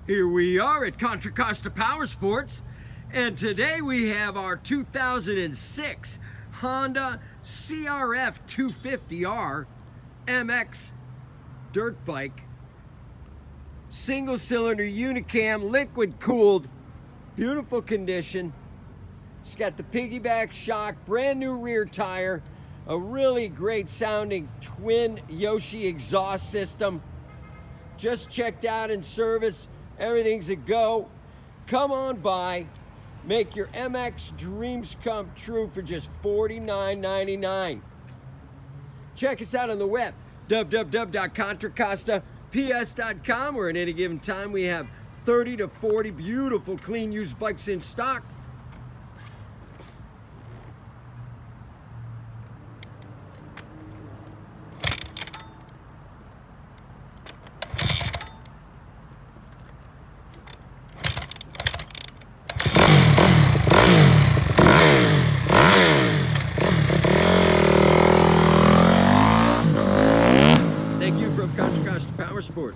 Here we are at Contra Costa Powersports, and today we have our 2006 Honda CRF250R MX dirt bike. Single cylinder unicam, liquid cooled, beautiful condition. It's got the piggyback shock, brand new rear tire, a really great sounding twin Yoshi exhaust system. Just checked out in service. Everything's a go. Come on by. Make your MX dreams come true for just $49.99. Check us out on the web, www.contracostaps.com, where at any given time we have 30 to 40 beautiful clean used bikes in stock. Thank you from Contra Costa Powersports.